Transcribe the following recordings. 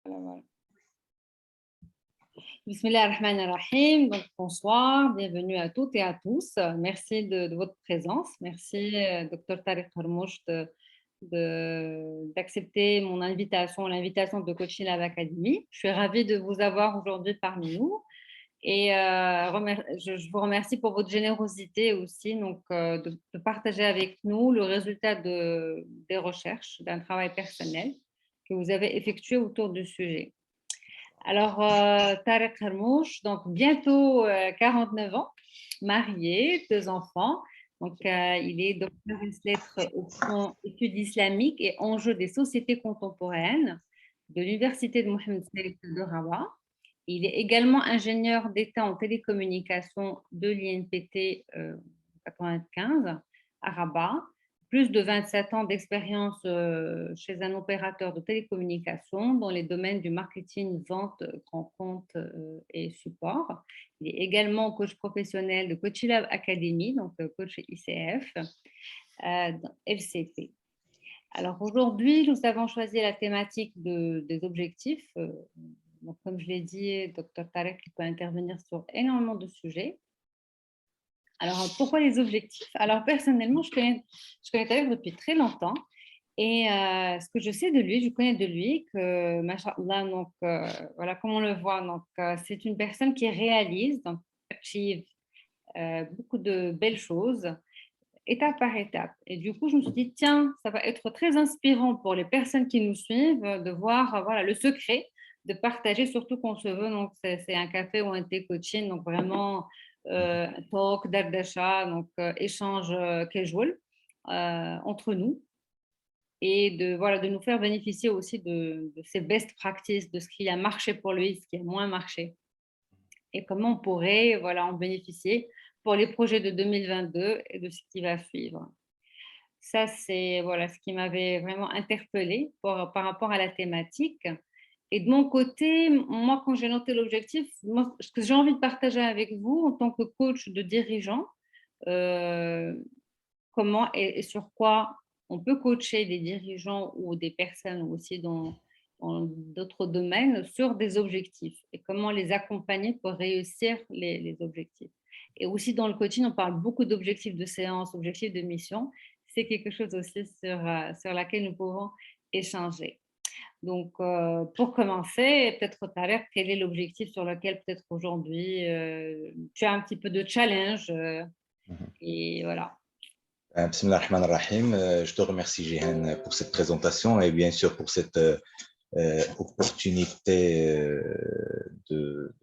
Voilà, voilà. Bismillah ar-Rahman ar-Rahim. Donc, bonsoir, bienvenue à toutes et à tous. Merci de votre présence. Merci, Dr Tariq Harmouch, d'accepter mon invitation, l'invitation de Coaching Lab Academy. Je suis ravie de vous avoir aujourd'hui parmi nous. Et je vous remercie pour votre générosité aussi, donc de partager avec nous le résultat des recherches, d'un travail personnel que vous avez effectué autour du sujet. Alors, Tariq Harmouch, donc bientôt 49 ans, marié, 2 enfants. Donc, il est docteur en lettres option études islamiques et enjeux des sociétés contemporaines de l'Université de Mohamed VI de Rabat. Il est également ingénieur d'État en télécommunications de l'INPT 95 à Rabat. Plus de 27 ans d'expérience chez un opérateur de télécommunications dans les domaines du marketing, vente, grand compte et support. Il est également coach professionnel de Coaching Lab Academy, donc coach ICF, dans LCP. Alors aujourd'hui, nous avons choisi la thématique des objectifs. Donc, comme je l'ai dit, Dr Tarek peut intervenir sur énormément de sujets. Alors, pourquoi les objectifs? Alors, personnellement, je connais Tarek depuis très longtemps. Et ce que je sais de lui, je connais de lui que, machallah, donc voilà comment on le voit. Donc, c'est une personne qui réalise, donc achieve beaucoup de belles choses, étape par étape. Et du coup, je me suis dit, tiens, ça va être très inspirant pour les personnes qui nous suivent de voir voilà, le secret de partager, surtout qu'on se veut. Donc, c'est un café ou un thé coaching, donc vraiment talk, dardasha, donc échange casual entre nous et de nous faire bénéficier aussi de ces best practices, de ce qui a marché pour lui, ce qui a moins marché et comment on pourrait en bénéficier pour les projets de 2022 et de ce qui va suivre. Ça, c'est ce qui m'avait vraiment interpellée par rapport à la thématique. Et de mon côté, moi, quand j'ai noté l'objectif, ce que j'ai envie de partager avec vous en tant que coach de dirigeant, comment et sur quoi on peut coacher des dirigeants ou des personnes aussi dans d'autres domaines sur des objectifs et comment les accompagner pour réussir les objectifs. Et aussi dans le coaching, on parle beaucoup d'objectifs de séance, objectifs de mission. C'est quelque chose aussi sur laquelle nous pouvons échanger. Donc, pour commencer, peut-être Tarek, quel est l'objectif sur lequel peut-être aujourd'hui tu as un petit peu de challenge et voilà. Bismillah ar-Rahman ar-Rahim. Je te remercie, Jihan, pour cette présentation et bien sûr pour cette opportunité de,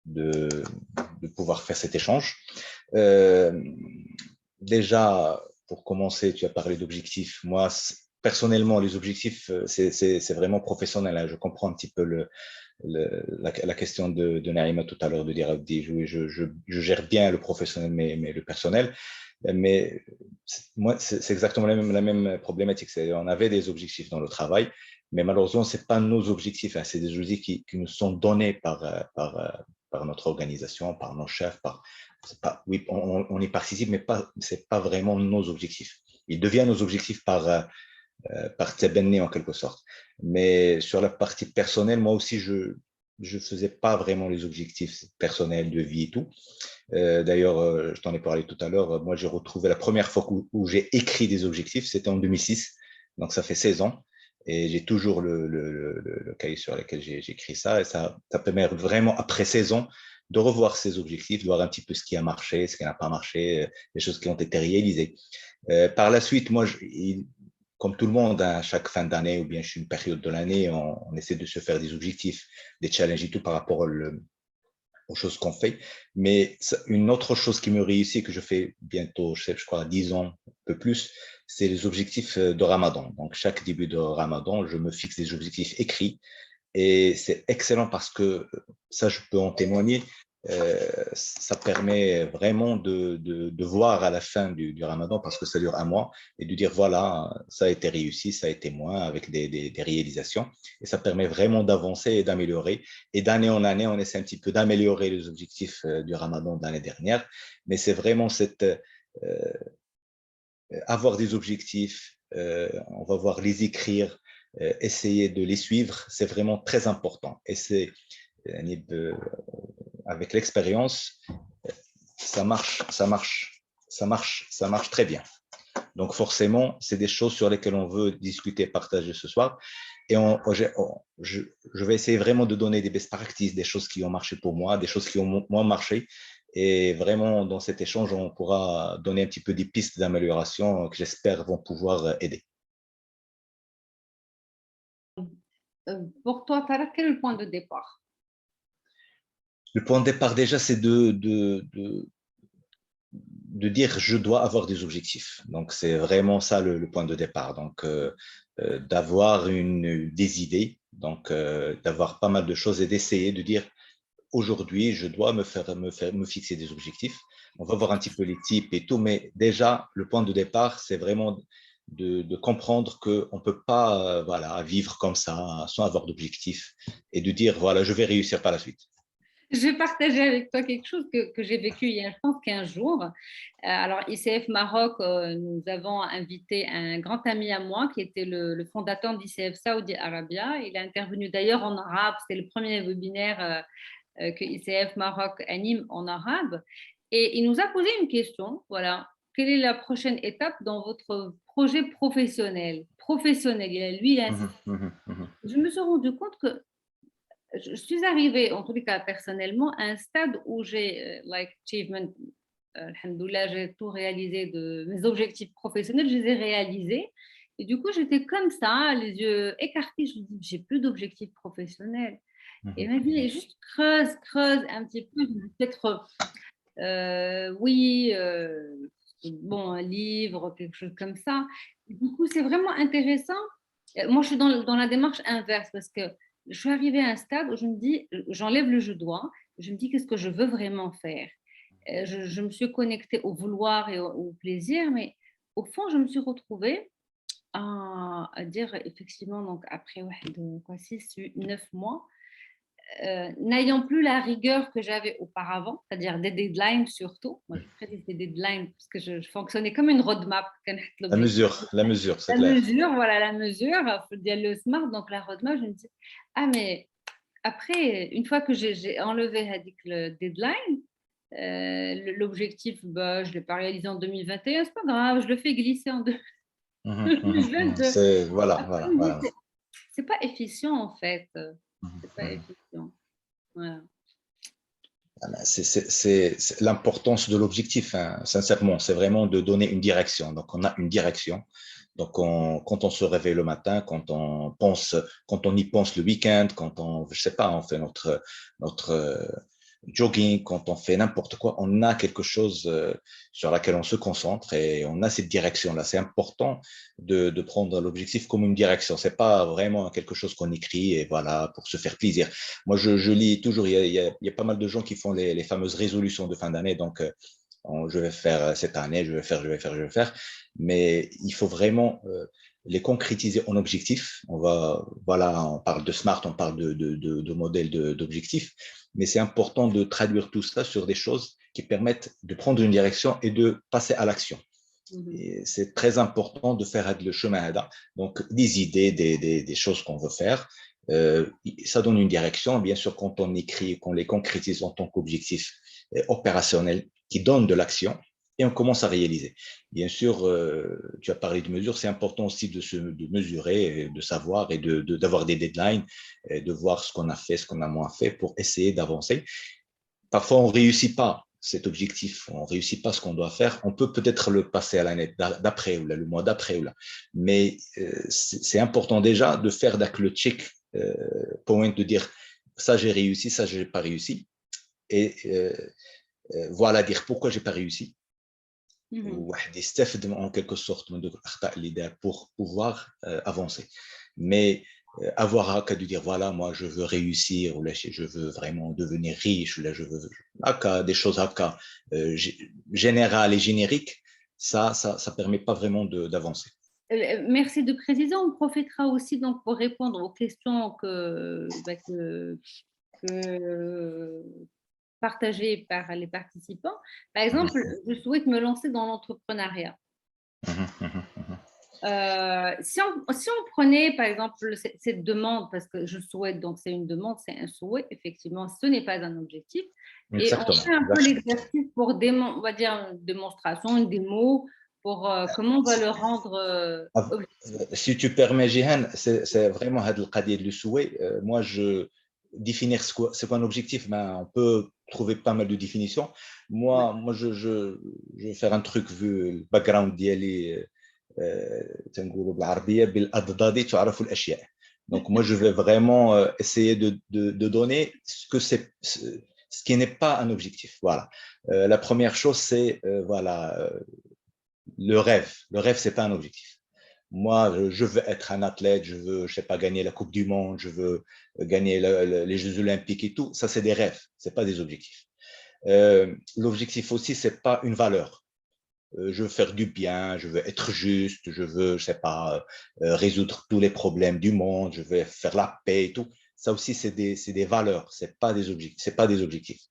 de pouvoir faire cet échange. Déjà, pour commencer, tu as parlé d'objectifs. Moi, personnellement, les objectifs, c'est vraiment professionnel. Hein. Je comprends un petit peu la question de Naïma tout à l'heure, de dire je gère bien le professionnel, mais le personnel. Mais moi, c'est exactement la même problématique. On avait des objectifs dans le travail, mais malheureusement, ce n'est pas nos objectifs. Hein. C'est des objectifs qui nous sont donnés par notre organisation, par nos chefs. Oui, on y participe, mais ce n'est pas vraiment nos objectifs. Ils deviennent nos objectifs par Tsebenni en quelque sorte. Mais sur la partie personnelle, moi aussi, je ne faisais pas vraiment les objectifs personnels de vie et tout. D'ailleurs, je t'en ai parlé tout à l'heure, moi j'ai retrouvé la première fois où j'ai écrit des objectifs, c'était en 2006, donc ça fait 16 ans, et j'ai toujours le cahier sur lequel j'ai écrit ça, et ça permet vraiment, après 16 ans, de revoir ces objectifs, de voir un petit peu ce qui a marché, ce qui n'a pas marché, les choses qui ont été réalisées. Par la suite, moi, comme tout le monde, à chaque fin d'année ou bien une période de l'année, on essaie de se faire des objectifs, des challenges et tout par rapport aux choses qu'on fait. Mais une autre chose qui me réussit, que je fais bientôt, je crois, 10 ans, un peu plus, c'est les objectifs de Ramadan. Donc, chaque début de Ramadan, je me fixe des objectifs écrits. Et c'est excellent parce que, ça, je peux en témoigner, ça permet vraiment de voir à la fin du Ramadan, parce que ça dure un mois, et de dire, voilà, ça a été réussi, ça a été moins, avec des réalisations. Et ça permet vraiment d'avancer et d'améliorer. Et d'année en année, on essaie un petit peu d'améliorer les objectifs du Ramadan de l'année dernière. Mais c'est vraiment avoir des objectifs, on va voir les écrire, essayer de les suivre, c'est vraiment très important. Et c'est, avec l'expérience, ça marche, ça marche, ça marche très bien. Donc forcément, c'est des choses sur lesquelles on veut discuter, partager ce soir. Et je vais essayer vraiment de donner des best practices, des choses qui ont marché pour moi, des choses qui ont moins marché. Et vraiment, dans cet échange, on pourra donner un petit peu des pistes d'amélioration que j'espère vont pouvoir aider. Pour toi, Tara, quel est le point de départ? Le point de départ, déjà, c'est de dire je dois avoir des objectifs. Donc, c'est vraiment ça le point de départ. Donc, d'avoir des idées, donc d'avoir pas mal de choses et d'essayer de dire aujourd'hui, je dois me fixer des objectifs. On va voir un petit peu les types et tout, mais déjà, le point de départ, c'est vraiment de comprendre qu'on ne peut pas voilà, vivre comme ça sans avoir d'objectifs et de dire, voilà, je vais réussir par la suite. Je vais partager avec toi quelque chose que j'ai vécu il y a, je pense, 15 jours. Alors, ICF Maroc, nous avons invité un grand ami à moi qui était le fondateur d'ICF Saudi Arabia. Il est intervenu d'ailleurs en arabe. C'était le premier webinaire que ICF Maroc anime en arabe. Et il nous a posé une question. Voilà. Quelle est la prochaine étape dans votre projet professionnel? Professionnel. Lui, il a insisté. Je me suis rendu compte que je suis arrivée, en tous les cas personnellement, à un stade où j'ai, like achievement, alhamdoulilah, j'ai tout réalisé de mes objectifs professionnels, je les ai réalisés. Et du coup, j'étais comme ça, les yeux écartés. Je me dis, j'ai plus d'objectifs professionnels. Et il m'a dit, juste creuse un petit peu. Peut-être, oui, bon, un livre, quelque chose comme ça. Et du coup, c'est vraiment intéressant. Moi, je suis dans la démarche inverse parce que je suis arrivée à un stade où je me dis, j'enlève le je dois, je me dis qu'est-ce que je veux vraiment faire. Je me suis connectée au vouloir et au plaisir, mais au fond, je me suis retrouvée à dire effectivement, donc après ouais, 6, 9 mois, n'ayant plus la rigueur que j'avais auparavant, c'est-à-dire des deadlines surtout. Moi, je prédis des deadlines parce que je fonctionnais comme une roadmap. La mesure, c'est La clair. mesure, voilà la mesure, il faut dire le smart, donc la roadmap, je me dis, ah mais après, une fois que j'ai enlevé le deadline, l'objectif, bah, je ne l'ai pas réalisé en 2021, c'est pas grave, je le fais glisser en 2022. Voilà, Après, voilà, je me dis, voilà. c'est pas efficient en fait. C'est pas efficient. Voilà. C'est l'importance de l'objectif, hein, sincèrement. C'est vraiment de donner une direction. Donc, on a une direction. Donc, quand on se réveille le matin, quand on y pense le week-end, je sais pas, on fait notre jogging, quand on fait n'importe quoi, on a quelque chose sur laquelle on se concentre et on a cette direction-là. C'est important de prendre l'objectif comme une direction. C'est pas vraiment quelque chose qu'on écrit et voilà pour se faire plaisir. Moi, je lis toujours. Il y a pas mal de gens qui font les fameuses résolutions de fin d'année. Donc, je vais faire cette année, je vais faire. Mais il faut vraiment les concrétiser en objectifs. Voilà, on parle de SMART, on parle de modèles d'objectifs, mais c'est important de traduire tout ça sur des choses qui permettent de prendre une direction et de passer à l'action. C'est très important de faire le chemin. Donc, des idées, des choses qu'on veut faire, ça donne une direction. Bien sûr, quand on écrit, qu'on les concrétise en tant qu'objectif opérationnel qui donne de l'action et on commence à réaliser. Bien sûr, tu as parlé de mesures, c'est important aussi de mesurer, de savoir et d'avoir des deadlines, et de voir ce qu'on a fait, ce qu'on a moins fait pour essayer d'avancer. Parfois, on ne réussit pas cet objectif, on ne réussit pas ce qu'on doit faire, on peut peut-être le passer à l'année d'après ou là, le mois d'après ou là. Mais c'est important déjà de faire le check point, de dire ça j'ai réussi, ça j'ai pas réussi. Et voilà, dire pourquoi j'ai pas réussi. واحد يستفد en quelque sorte من الأخطاء اللي دار pour pouvoir avancer. Mais avoir haka de dire voilà, moi je veux réussir, ou là je veux vraiment devenir riche, ou là je veux haka, des choses haka générales et génériques, ça permet pas vraiment d'avancer. Merci de préciser. On profitera aussi donc pour répondre aux questions que partagées par les participants. Par exemple, je souhaite me lancer dans l'entrepreneuriat. Si on prenait par exemple cette demande, parce que je souhaite, donc c'est une demande, c'est un souhait, effectivement, ce n'est pas un objectif, et on Exactement. fait un peu l'exercice pour, on va dire, une démonstration, une démo, pour comment on va le rendre objectif. Si tu permets, Jihan, c'est vraiment le qadir du souhait. Moi, définir c'est quoi un objectif, ben, on peut trouver pas mal de définitions. Moi je vais faire un truc vu le background ديالي تنقولوا بالعربية بالأضداد تعرفوا الأشياء. Donc moi, je vais vraiment essayer de donner ce qui n'est pas un objectif. Voilà. La première chose, c'est voilà, le rêve. Le rêve, c'est pas un objectif. Moi, je veux être un athlète, je veux, je sais pas, gagner la Coupe du Monde, je veux gagner les Jeux Olympiques et tout. Ça, c'est des rêves, c'est pas des objectifs. L'objectif aussi, c'est pas une valeur. Je veux faire du bien, je veux être juste, je veux, je sais pas, résoudre tous les problèmes du monde, je veux faire la paix et tout. Ça aussi, c'est des valeurs, c'est pas des objectifs, c'est pas des objectifs.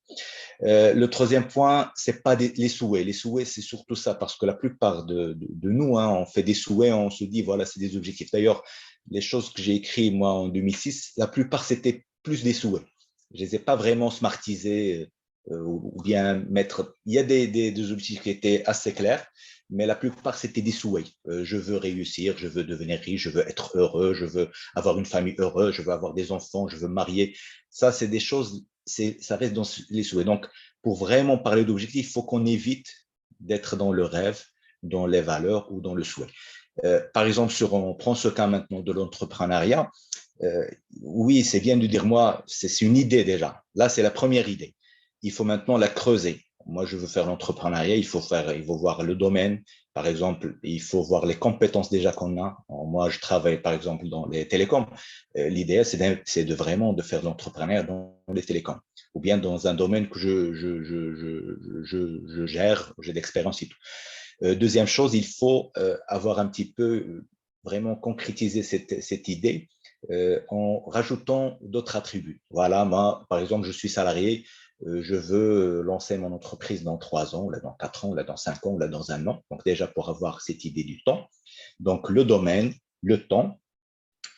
Le troisième point, c'est pas les souhaits. Les souhaits, c'est surtout ça, parce que la plupart de nous, hein, on fait des souhaits, on se dit, voilà, c'est des objectifs. D'ailleurs, les choses que j'ai écrites, moi, en 2006, la plupart, c'était plus des souhaits. Je les ai pas vraiment smartisés ou bien mettre. Il y a des objectifs qui étaient assez clairs, mais la plupart, c'était des souhaits. Je veux réussir, je veux devenir riche, je veux être heureux, je veux avoir une famille heureuse, je veux avoir des enfants, je veux me marier. Ça, c'est des choses, ça reste dans les souhaits. Donc, pour vraiment parler d'objectifs, il faut qu'on évite d'être dans le rêve, dans les valeurs ou dans le souhait. Par exemple, on prend ce cas maintenant de l'entrepreneuriat. Oui, c'est bien de dire, moi, c'est une idée déjà. Là, c'est la première idée. Il faut maintenant la creuser. Moi, je veux faire l'entrepreneuriat, il faut voir le domaine. Par exemple, il faut voir les compétences déjà qu'on a. Moi, je travaille par exemple dans les télécoms. L'idée, c'est de vraiment de faire de l'entrepreneuriat dans les télécoms ou bien dans un domaine que je gère, j'ai d'expérience et tout. Deuxième chose, il faut avoir un petit peu vraiment concrétiser cette idée en rajoutant d'autres attributs. Voilà, moi, par exemple, je suis salarié, je veux lancer mon entreprise dans 3 ans, là dans 4 ans, là dans 5 ans, là dans un an. Donc déjà pour avoir cette idée du temps. Donc le domaine, le temps.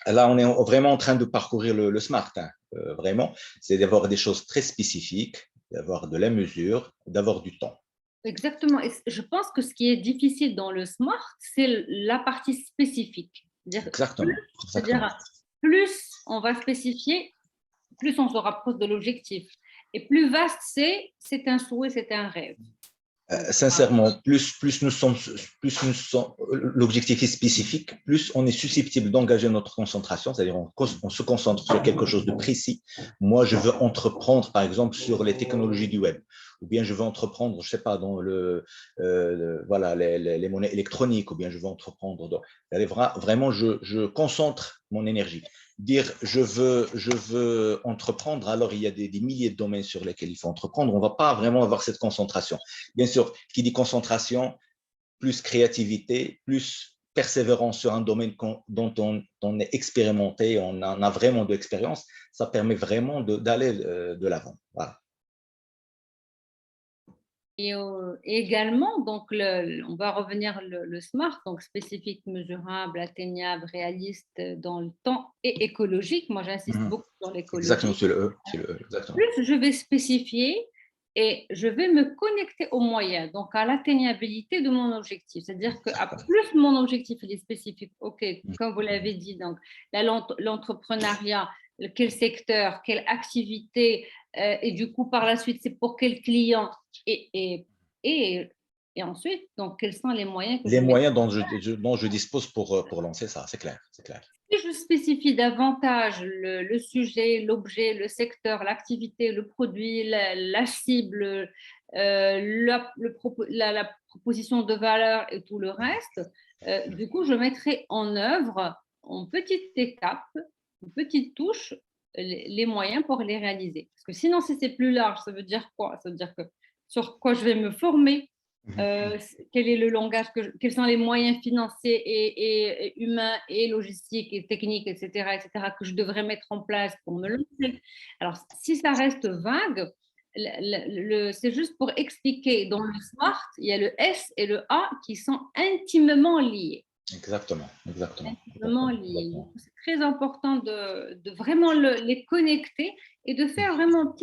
Là, on est vraiment en train de parcourir le SMART, hein, vraiment. C'est d'avoir des choses très spécifiques, d'avoir de la mesure, d'avoir du temps. Exactement. Et je pense que ce qui est difficile dans le SMART, c'est la partie spécifique. Exactement, exactement. C'est-à-dire, plus on va spécifier, plus on se rapproche de l'objectif. Et plus vaste c'est un souhait, c'est un rêve. Sincèrement, l'objectif est spécifique, plus on est susceptible d'engager notre concentration, c'est-à-dire on se concentre sur quelque chose de précis. Moi, je veux entreprendre, par exemple, sur les technologies du web, ou bien je veux entreprendre, je sais pas, dans voilà, les monnaies électroniques, ou bien je veux entreprendre vraiment, je concentre mon énergie. Dire je veux entreprendre, alors il y a des milliers de domaines sur lesquels il faut entreprendre, on ne va pas vraiment avoir cette concentration. Bien sûr, qui dit concentration, plus créativité, plus persévérance sur un domaine dont on est expérimenté, on en a vraiment de l'expérience, ça permet vraiment d'aller de l'avant. Voilà. Et également, donc on va revenir le SMART, donc spécifique, mesurable, atteignable, réaliste dans le temps et écologique. Moi, j'insiste beaucoup sur Exactement, l'écologie. c'est le E. Exactement. Plus je vais spécifier et je vais me connecter aux moyens, donc à l'atteignabilité de mon objectif. C'est-à-dire que plus mon objectif est spécifique, ok, comme vous l'avez dit, donc l'entrepreneuriat, quel secteur, quelle activité, et du coup par la suite c'est pour quel client et ensuite donc quels sont les moyens que je Les mets. moyens dont je dispose pour lancer ça, c'est clair, c'est clair. Si je spécifie davantage le sujet, l'objet, le secteur, l'activité, le produit, la cible, la proposition de valeur et tout le reste, du coup, je mettrai en œuvre en petite étape, en petite touche, les moyens pour les réaliser. Parce que sinon, si c'est plus large, ça veut dire quoi? Ça veut dire que sur quoi je vais me former, quel est le langage, quels sont les moyens financiers et humains et logistiques et techniques, etc., que je devrais mettre en place pour me lancer. Alors, si ça reste vague, c'est juste pour expliquer. Dans le SMART, il y a le S et le A qui sont intimement liés. Exactement, exactement, Vraiment exactement, liés. exactement. C'est très important de vraiment les connecter et de faire vraiment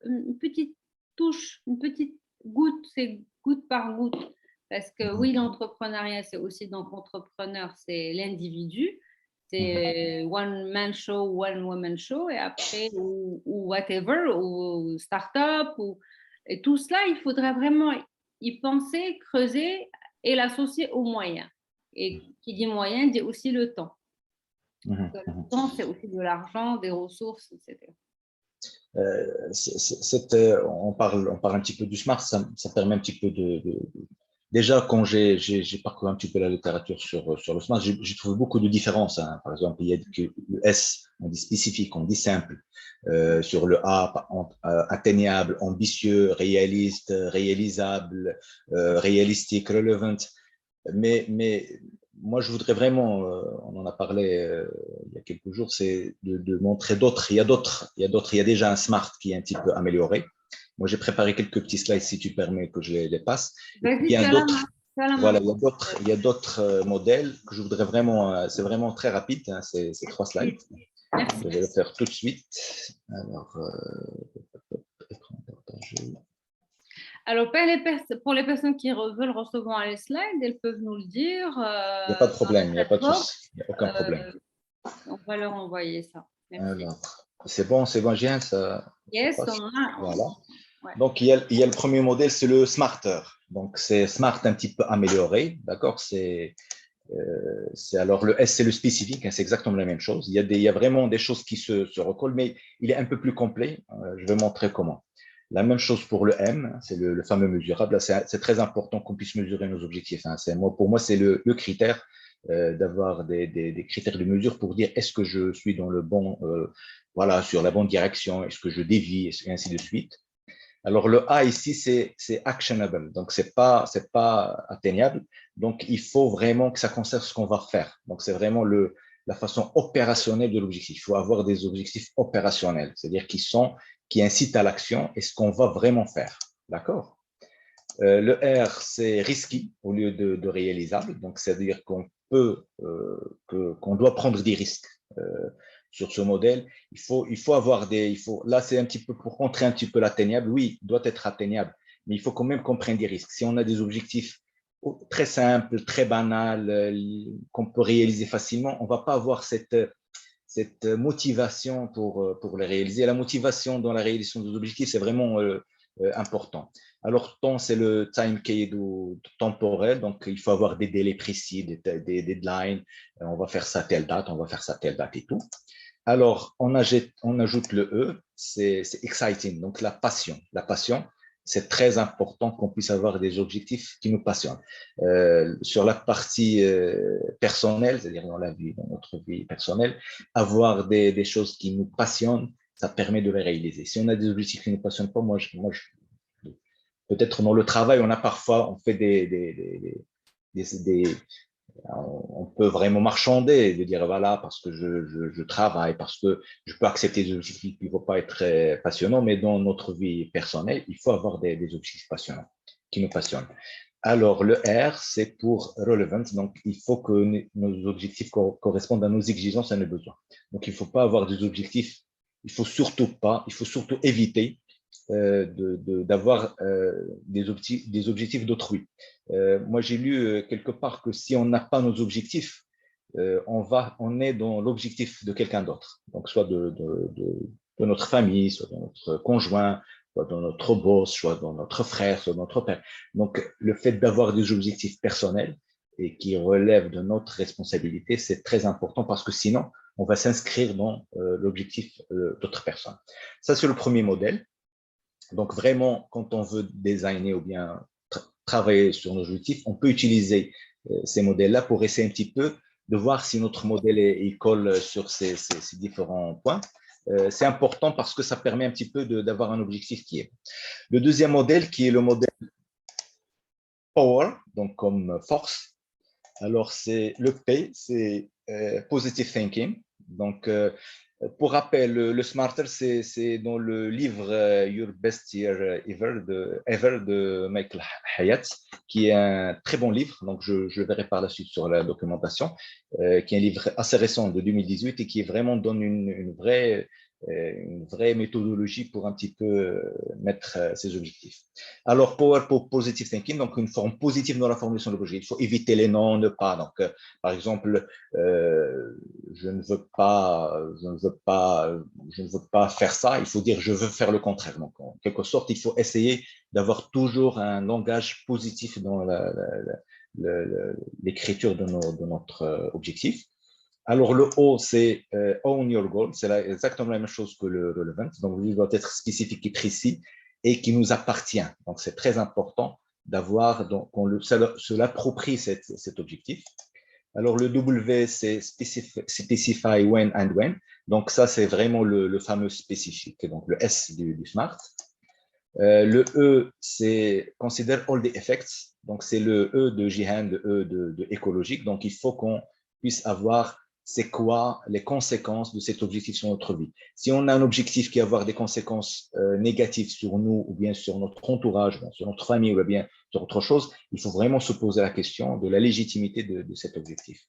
une petite touche, une petite goutte, c'est goutte par goutte. Parce que Mhm, oui, l'entrepreneuriat, c'est aussi, donc entrepreneur, c'est l'individu. mhm, C'est one man show, one woman show, et après, ou whatever, ou start-up, et tout cela, il faudrait vraiment y penser, creuser et l'associer aux moyens. Et qui dit moyen dit aussi le temps. mhm, Le mhm. temps, c'est aussi de l'argent, des ressources, etc. On parle un petit peu du smart, ça permet un petit peu déjà, quand j'ai parcouru un petit peu la littérature sur le smart, j'ai trouvé beaucoup de différences, hein. Par exemple, il y a que le S, on dit spécifique, on dit simple. Sur le A, atteignable, ambitieux, réaliste, réalisable, réalistique, relevant. Mais moi, je voudrais vraiment, on en a parlé il y a quelques jours, c'est de montrer d'autres. Il y a déjà un smart qui est un petit peu amélioré. Moi, j'ai préparé quelques petits slides, si tu permets que je les passe. Et puis, il y Vas-y, a d'autres, tu as la main. voilà, il y a d'autres modèles que je voudrais vraiment, c'est vraiment très rapide, hein, ces 3 slides. Merci. Je vais le faire tout de suite. Alors, écran partagé. Alors, pour les personnes qui veulent recevoir les slides, elles peuvent nous le dire Il n'y a pas de dans le problème, il n'y a chat pas de box. souci, il n'y a aucun problème. On va leur envoyer ça. Merci. Alors, c'est bon, Jean, ça Yes, passe. on a. Voilà. Ouais. Donc, il y a le premier modèle, c'est le Smarter. Donc, c'est Smart un petit peu amélioré, d'accord? Alors le S, c'est le spécifique, hein, c'est exactement la même chose. Il y a vraiment des choses qui se recollent, mais il est un peu plus complet. Je vais montrer comment. La même chose pour le M, c'est le fameux mesurable. C'est très important qu'on puisse mesurer nos objectifs, hein. Pour moi, c'est le critère d'avoir des critères de mesure pour dire est-ce que je suis dans le bon, voilà, sur la bonne direction, est-ce que je dévie, et ainsi de suite. Alors, le A ici, c'est actionable, donc c'est pas atteignable. Donc, il faut vraiment que ça concerne ce qu'on va faire. Donc, c'est vraiment la façon opérationnelle de l'objectif. Il faut avoir des objectifs opérationnels, c'est-à-dire qui incitent à l'action et ce qu'on va vraiment faire. D'accord? Le R, c'est risky au lieu de réalisable. Donc, c'est-à-dire qu'on doit prendre des risques sur ce modèle. Il faut avoir là, c'est un petit peu pour contrer un petit peu l'atteignable. Oui, il doit être atteignable, mais il faut quand même qu'on prenne des risques. Si on a des objectifs très simples, très banals, qu'on peut réaliser facilement, on ne va pas avoir cette motivation pour les réaliser. La motivation dans la réalisation des objectifs, c'est vraiment important. Alors, temps, c'est le time key temporel, donc il faut avoir des délais précis, des deadlines. On va faire ça à telle date, on va faire ça à telle date et tout. Alors, on ajoute le E, c'est exciting, donc la passion. La passion, c'est très important qu'on puisse avoir des objectifs qui nous passionnent. Sur la partie personnelle, c'est-à-dire dans notre vie personnelle, avoir des choses qui nous passionnent, ça permet de les réaliser. Si on a des objectifs qui ne nous passionnent pas, peut-être dans le travail, on fait des, on peut vraiment marchander, de dire voilà, parce que je travaille, parce que je peux accepter des objectifs qui ne vont pas être très passionnants, mais dans notre vie personnelle, il faut avoir des objectifs passionnants, qui nous passionnent. Alors, le R, c'est pour relevant, donc il faut que nos objectifs correspondent à nos exigences et à nos besoins. Donc, il ne faut pas avoir des objectifs, il faut surtout éviter d'avoir des objectifs d'autrui. Moi, j'ai lu quelque part que si on n'a pas nos objectifs, on est dans l'objectif de quelqu'un d'autre. Donc, soit de notre famille, soit de notre conjoint, soit de notre boss, soit de notre frère, soit de notre père. Donc, le fait d'avoir des objectifs personnels et qui relèvent de notre responsabilité, c'est très important parce que sinon, on va s'inscrire dans l'objectif d'autres personnes. Ça, c'est le premier modèle. Donc, vraiment, quand on veut designer ou bien travailler sur nos objectifs, on peut utiliser ces modèles-là pour essayer un petit peu de voir si notre modèle il colle sur ces différents points. C'est important parce que ça permet un petit peu d'avoir un objectif qui est. Le deuxième modèle, qui est le modèle Power, donc comme force. Alors, c'est le P, c'est Positive Thinking. Donc, Pour rappel, le Smarter, c'est dans le livre Your Best Year Ever de Michael Hyatt, qui est un très bon livre. Donc, je verrai par la suite sur la documentation, qui est un livre assez récent de 2018 et qui vraiment donne une vraie méthodologie pour un petit peu mettre ses objectifs. Alors, Power pour Positive Thinking, donc une forme positive dans la formulation de l'objectif. Il faut éviter les non, ne pas. Donc, par exemple, je ne veux pas, je ne veux pas faire ça. Il faut dire je veux faire le contraire. Donc, en quelque sorte, il faut essayer d'avoir toujours un langage positif dans l'écriture de notre objectif. Alors, le O, c'est Own Your Goal. C'est exactement la même chose que le Relevant. Donc, il doit être spécifique et précis et qui nous appartient. Donc, c'est très important d'avoir, qu'on se l'approprie cet objectif. Alors, le W, c'est Specify When and When. Donc, ça, c'est vraiment le fameux spécifique. Donc, le S du SMART. Le E, c'est Consider All the Effects. Donc, c'est le E de Jihan, le E de écologique. Donc, il faut qu'on puisse avoir c'est quoi les conséquences de cet objectif sur notre vie. Si on a un objectif qui va avoir des conséquences négatives sur nous ou bien sur notre entourage, sur notre famille ou bien sur autre chose, il faut vraiment se poser la question de la légitimité de cet objectif.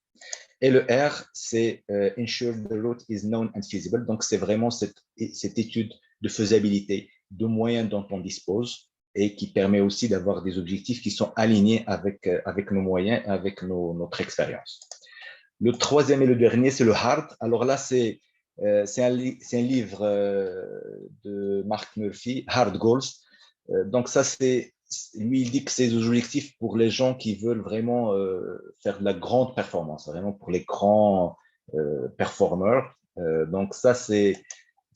Et le R, c'est Ensure the route is known and feasible. Donc, c'est vraiment cette étude de faisabilité, de moyens dont on dispose et qui permet aussi d'avoir des objectifs qui sont alignés avec nos moyens, avec notre expérience. Le troisième et le dernier, c'est le hard. Alors là, c'est un livre de Mark Murphy, Hard Goals. Donc ça, lui, il dit que c'est des objectifs pour les gens qui veulent vraiment faire de la grande performance, vraiment pour les grands performeurs. Donc ça, c'est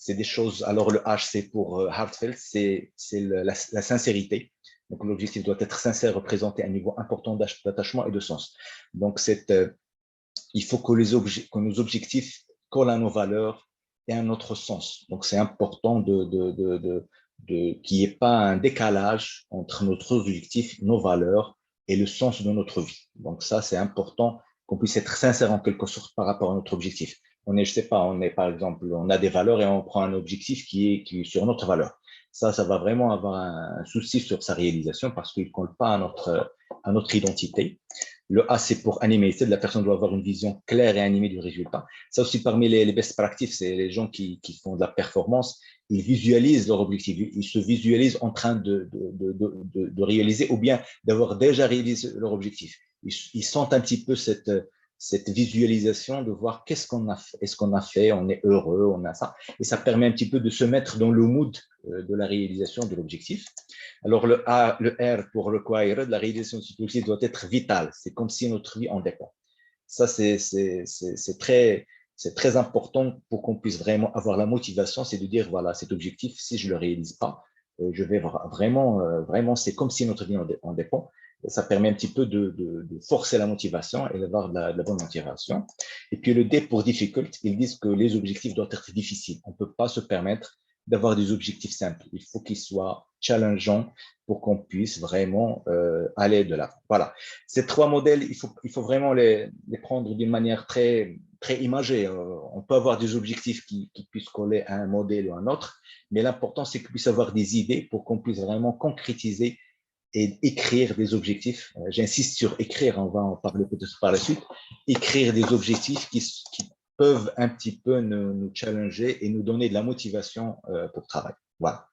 des choses. Alors le H, c'est pour heartfelt, c'est la sincérité. Donc l'objectif doit être sincère, représenter un niveau important d'attachement et de sens. Donc il faut que nos objectifs collent à nos valeurs et à un autre sens. Donc, c'est important qu'il n'y ait pas un décalage entre notre objectif, nos valeurs et le sens de notre vie. Donc, ça, c'est important qu'on puisse être sincère en quelque sorte par rapport à notre objectif. Je sais pas, par exemple, on a des valeurs et on prend un objectif qui est sur notre valeur. Ça va vraiment avoir un souci sur sa réalisation parce qu'il ne colle pas à notre identité. Le A, c'est pour animer. La personne doit avoir une vision claire et animée du résultat. Ça aussi, parmi les best practices, c'est les gens qui font de la performance. Ils visualisent leur objectif. Ils se visualisent en train de réaliser ou bien d'avoir déjà réalisé leur objectif. Ils sentent un petit peu cette visualisation de voir qu'est-ce qu'on a fait, est-ce qu'on a fait, on est heureux, on a ça. Et ça permet un petit peu de se mettre dans le mood de la réalisation de l'objectif. Alors, le R pour require, la réalisation de cet objectif doit être vitale. C'est comme si notre vie en dépend. Ça, c'est très important pour qu'on puisse vraiment avoir la motivation, c'est de dire, voilà, cet objectif, si je ne le réalise pas, je vais vraiment, c'est comme si notre vie en dépend. Ça permet un petit peu de forcer la motivation et d'avoir de la bonne motivation. Et puis le D pour difficult, ils disent que les objectifs doivent être difficiles. On ne peut pas se permettre d'avoir des objectifs simples. Il faut qu'ils soient challengeants pour qu'on puisse vraiment aller de là. Voilà. Ces trois modèles, il faut vraiment les prendre d'une manière très, très imagée. On peut avoir des objectifs qui puissent coller à un modèle ou à un autre, mais l'important, c'est qu'on puisse avoir des idées pour qu'on puisse vraiment concrétiser et écrire des objectifs. J'insiste sur écrire, on va en parler peut-être par la suite. Écrire des objectifs qui peuvent un petit peu nous challenger et nous donner de la motivation pour travailler. Voilà.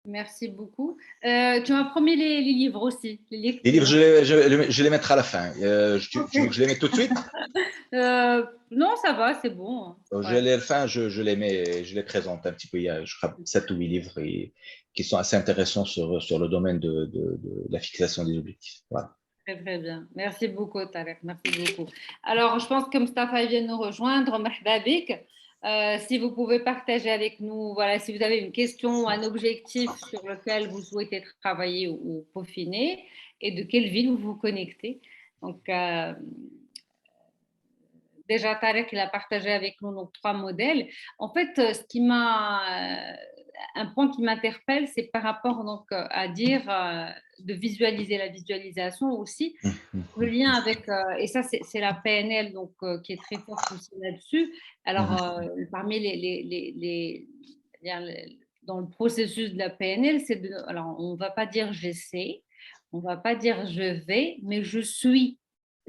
Merci beaucoup. Tu m'as promis les livres aussi, les Les livres, lectures. je les mettrai à la fin. Tu veux que je les mette tout de suite? Non, ça va, c'est bon. Je Ouais, les à la fin, je les présente un petit peu. Il y a, je crois, 7 ou 8 livres qui sont assez intéressants sur le domaine de la fixation des objectifs. Voilà. très, très bien. Merci beaucoup, Tarek. Merci beaucoup. Alors, je pense que Mustafa vient de nous rejoindre. Marhaba bik. Si vous pouvez partager avec nous, voilà, si vous avez une question ou un objectif sur lequel vous souhaitez travailler ou peaufiner et de quelle ville vous vous connectez. Donc, déjà, Tarek, il a partagé avec nous nos trois modèles. En fait, ce qui m'a un point qui m'interpelle, c'est par rapport donc à dire de visualiser la visualisation aussi. Le lien avec, et ça, c'est la PNL donc, qui est très forte aussi là-dessus. Alors, parmi dans le processus de la PNL, c'est de, alors on ne va pas dire j'essaie, on ne va pas dire je vais, mais je suis.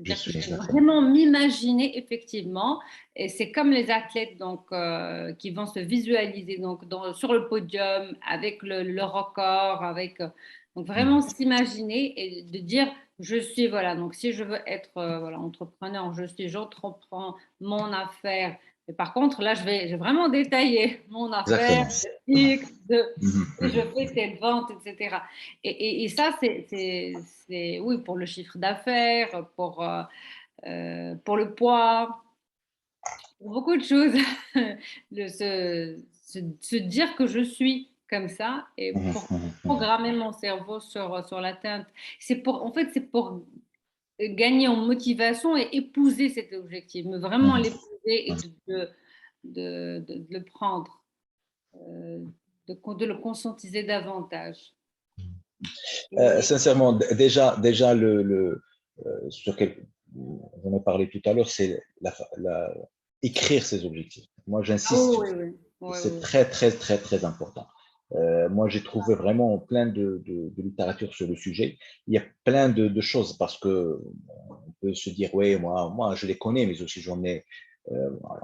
Je C'est-à-dire que suis je vais exactement. vraiment m'imaginer effectivement, et c'est comme les athlètes donc, qui vont se visualiser donc sur le podium avec le record, avec donc vraiment s'imaginer et de dire je suis, voilà, donc si je veux être voilà, entrepreneur, j'entreprends mon affaire. Mais par contre, là, j'ai vraiment détaillé mon affaire, Exactement. de X, de Mhm, et je mhm. fais telle vente, etc. Et ça, oui, pour le chiffre d'affaires, pour le poids, pour beaucoup de choses. Se dire que je suis comme ça et Mhm, pour mhm, mhm. programmer mon cerveau sur l'atteinte. En fait, c'est pour gagner en motivation et épouser cet objectif, mais vraiment Mhm, l'épouser et mhm. de le prendre, de le conscientiser davantage. Et, Sincèrement, déjà sur quel, j'en ai parlé tout à l'heure, c'est écrire ses objectifs. Moi, ah j'insiste sur oui, ça. oui, oui, C'est oui, très, très, très, très important. Moi, j'ai trouvé vraiment plein de littérature sur le sujet. Il y a plein de choses parce que on peut se dire, ouais, moi, je les connais, mais aussi j'en ai.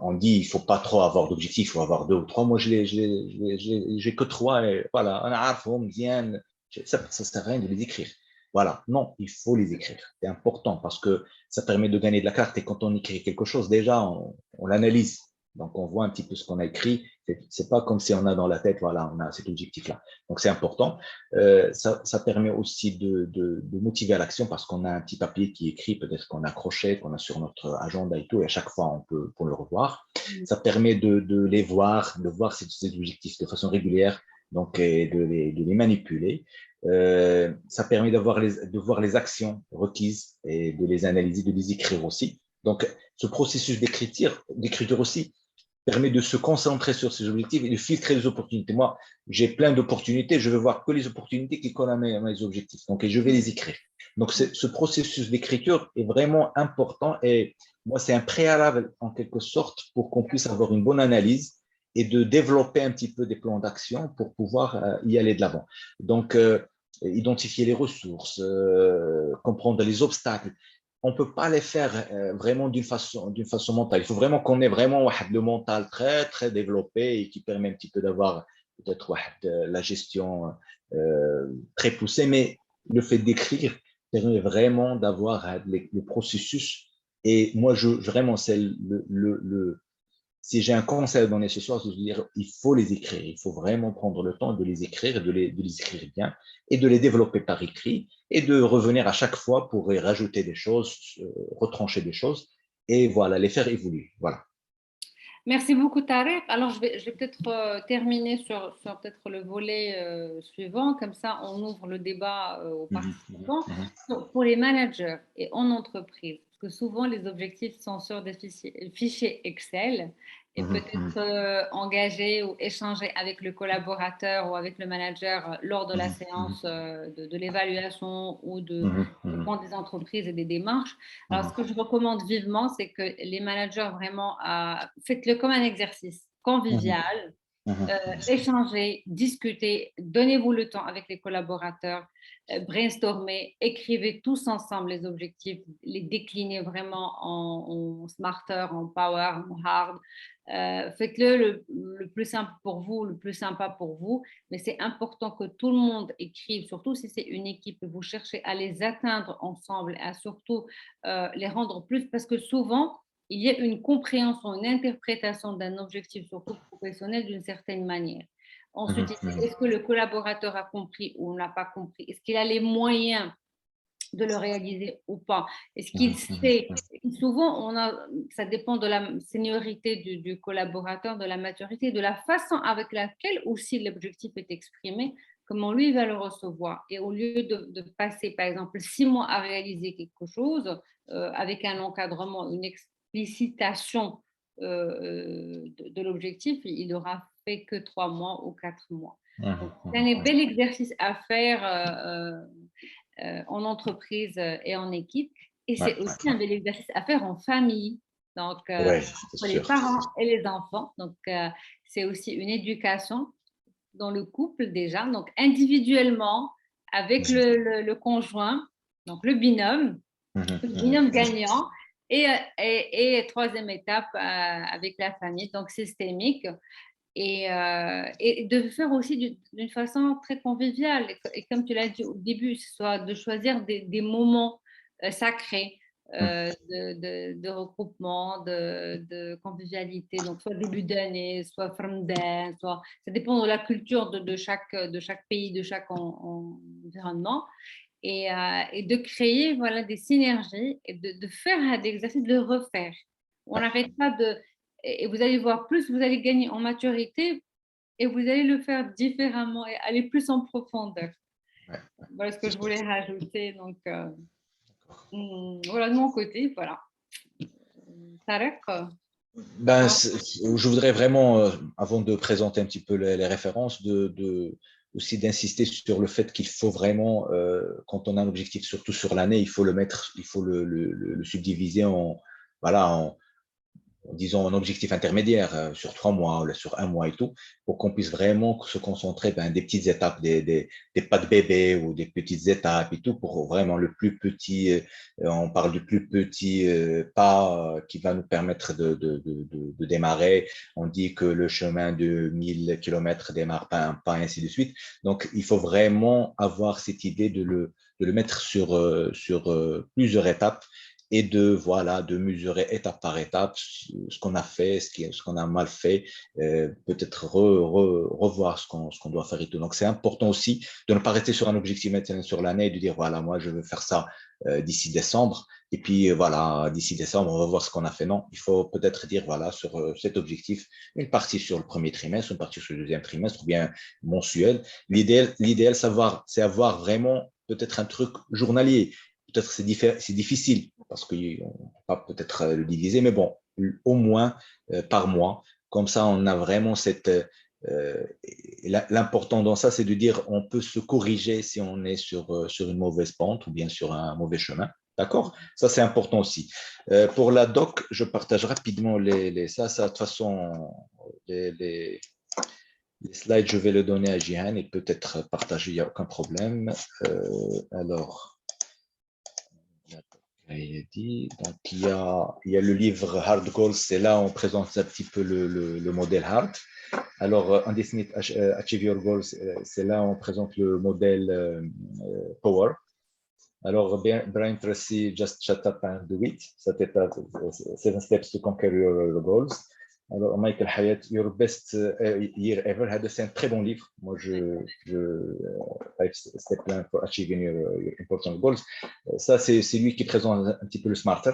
On dit, il faut pas trop avoir d'objectifs, il faut avoir deux ou trois. Moi, j'ai que trois et voilà. On a عارفهم مزيان. Ça sert à rien de les écrire. Voilà. Non, il faut les écrire. C'est important parce que ça permet de gagner de la carte et quand on écrit quelque chose, déjà, on l'analyse. Donc, on voit un petit peu ce qu'on a écrit. C'est pas comme si on a dans la tête, voilà, on a cet objectif-là. Donc, c'est important. Ça permet aussi de motiver à l'action parce qu'on a un petit papier qui est écrit, peut-être qu'on a accroché, qu'on a sur notre agenda et tout, et à chaque fois, on peut le revoir. oui. Ça permet de les voir, de voir ces objectifs de façon régulière, donc, et de les manipuler. Ça permet de voir les actions requises et de les analyser, de les écrire aussi. Donc, ce processus d'écriture aussi, permet de se concentrer sur ses objectifs et de filtrer les opportunités. Moi, j'ai plein d'opportunités, je veux voir que les opportunités qui collent à mes objectifs. Donc, et je vais les écrire. Donc, ce processus d'écriture est vraiment important et moi, c'est un préalable en quelque sorte pour qu'on puisse avoir une bonne analyse et de développer un petit peu des plans d'action pour pouvoir y aller de l'avant. Donc, identifier les ressources, comprendre les obstacles, on ne peut pas les faire vraiment d'une façon mentale. Il faut vraiment qu'on ait vraiment le mental très, très développé et qui permet un petit peu d'avoir peut-être la gestion très poussée. Mais le fait d'écrire permet vraiment d'avoir le processus. Et moi, vraiment, c'est si j'ai un conseil à donner ce soir, c'est de dire il faut les écrire. Il faut vraiment prendre le temps de les écrire, de les écrire bien et de les développer par écrit et de revenir à chaque fois pour y rajouter des choses, retrancher des choses et voilà, les faire évoluer. Voilà. Merci beaucoup, Tarek. Alors, je vais peut-être terminer sur peut-être le volet suivant. Comme ça, on ouvre le débat aux Mhm, mhm, participants. mhm, Pour les managers et en entreprise, parce que souvent, les objectifs sont sur des fichiers Excel et mhm, peut-être engager ou échanger avec le collaborateur ou avec le manager lors de la mhm, mhm, séance de l'évaluation ou mhm, des mhm, comptes des entreprises et des démarches. Alors, ce mhm, que je recommande vivement, c'est que les managers vraiment faites-le comme un exercice mhm, convivial, mhm, échangez, discutez, donnez-vous le temps avec les collaborateurs, brainstormez, écrivez tous ensemble les objectifs, les déclinez vraiment en smarter, en power, en hard. Faites-le le plus simple pour vous, le plus sympa pour vous, mais c'est important que tout le monde écrive, surtout si c'est une équipe et vous cherchez à les atteindre ensemble, à surtout les rendre plus, parce que souvent, il y a une compréhension, une interprétation d'un objectif, surtout professionnel, d'une certaine manière. Ensuite, mhm, mhm, est-ce que le collaborateur a compris ou n'a pas compris? Est-ce qu'il a les moyens de le réaliser ou pas? Est-ce qu'il mhm, sait? mhm, Souvent, ça dépend de la seniorité du collaborateur, de la maturité, de la façon avec laquelle aussi l'objectif est exprimé, comment lui va le recevoir. Et au lieu de passer, par exemple, 6 mois à réaliser quelque chose, avec un encadrement, une explicitation de l'objectif, il aura fait que 3 mois ou 4 mois. Donc, c'est mhm, un bel exercice à faire en entreprise et en équipe. Et ouais, c'est aussi un bel exercice à faire en famille, donc ouais, c'est entre les sûr. parents et les enfants. Donc, c'est aussi une éducation dans le couple déjà, donc individuellement, avec Mhm, le conjoint, donc mhm, le mhm, binôme mhm. gagnant, et troisième étape avec la famille, donc systémique, et de le faire aussi d'une façon très conviviale. Et comme tu l'as dit au début, soit de choisir des moments sacrés de regroupement, de convivialité, donc soit début d'année, soit Ramadan, soit ça dépend de la culture de chaque pays, de chaque environnement. Et de créer voilà, des synergies et de faire des exercices, de le refaire. On n'arrête pas de... Et vous allez voir, plus vous allez gagner en maturité et vous allez le faire différemment et aller plus en profondeur. Ouais, Voilà ce que c'est je sûr. voulais rajouter. Donc, voilà de mon côté. Voilà. Tarek, Ben, toi. je voudrais vraiment, avant de présenter un petit peu les références, aussi d'insister sur le fait qu'il faut vraiment, quand on a un objectif, surtout sur l'année, il faut le mettre, il faut le subdiviser voilà, disons, un objectif intermédiaire sur 3 mois ou sur un mois et tout, pour qu'on puisse vraiment se concentrer des petites étapes, des pas de bébé ou des petites étapes et tout, pour vraiment le plus petit, on parle du plus petit pas qui va nous permettre de démarrer. On dit que le chemin de 1000 km démarre pas un pas, et ainsi de suite. Donc, il faut vraiment avoir cette idée de le mettre sur plusieurs étapes et voilà, de mesurer étape par étape ce qu'on a fait, ce qu'on a mal fait, peut-être revoir ce qu'on doit faire et tout. Donc, c'est important aussi de ne pas rester sur un objectif maintenant sur l'année et de dire, voilà, moi, je veux faire ça d'ici décembre. Et puis, voilà, d'ici décembre, on va voir ce qu'on a fait. Non, il faut peut-être dire, voilà, sur cet objectif, une partie sur le premier trimestre, une partie sur le deuxième trimestre, ou bien mensuel. L'idéal, c'est avoir vraiment peut-être un truc journalier. Peut-être c'est difficile parce qu'on ne peut pas peut-être le diviser, mais bon, au moins par mois. Comme ça, on a vraiment l'important dans ça, c'est de dire on peut se corriger si on est sur une mauvaise pente ou bien sur un mauvais chemin. D'accord? Ça, c'est important aussi. Pour la doc, je partage rapidement ça, de toute façon, les, les slides, je vais le donner à Jihan et peut-être partager, il n'y a aucun problème. Alors, donc, il y a le livre Hard Goals, c'est là on présente un petit peu le modèle Hard. Alors, Indefinite Achieve Your Goals, c'est là on présente le modèle Power. Alors, Brian Tracy, Just Shut Up and Do It, c'était 7 Steps to Conquer Your Goals. Alors, Michael Hyatt, Your Best Year Ever, c'est un très bon livre. Moi, 5 Step Plan for Achieving your Important Goals. Ça, c'est lui qui présente un petit peu le Smarter.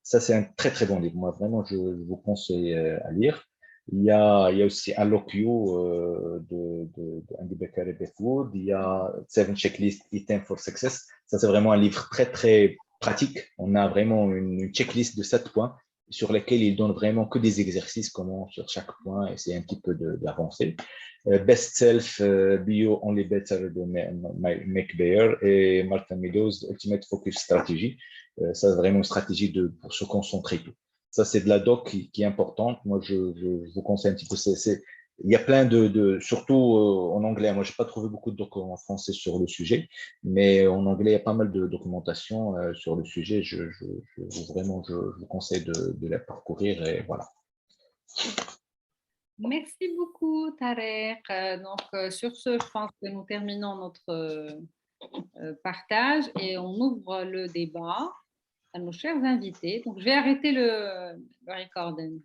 Ça, c'est un très, très bon livre. Moi, vraiment, je vous conseille à lire. Il y a aussi Unlock You de Andy Becker et Beth Wood. Il y a Seven Checklists Item for Success. Ça, c'est vraiment un livre très, très pratique. On a vraiment une checklist de 7 points sur lesquels il donne vraiment que des exercices, comment sur chaque point essayer un petit peu d'avancer. Best Self, Bio Only Better de Mike Bayer et Martin Meadows, Ultimate Focus Strategy. Ça, c'est vraiment une stratégie pour se concentrer. Ça, c'est de la doc qui est importante. Moi, je vous conseille un petit peu. Il y a plein surtout en anglais. Moi, je n'ai pas trouvé beaucoup de documents en français sur le sujet, mais en anglais, il y a pas mal de documentation sur le sujet. Vraiment, je vous conseille de la parcourir et voilà. Merci beaucoup, Tarek. Donc, sur ce, je pense que nous terminons notre partage et on ouvre le débat à nos chers invités. Donc, je vais arrêter le recording.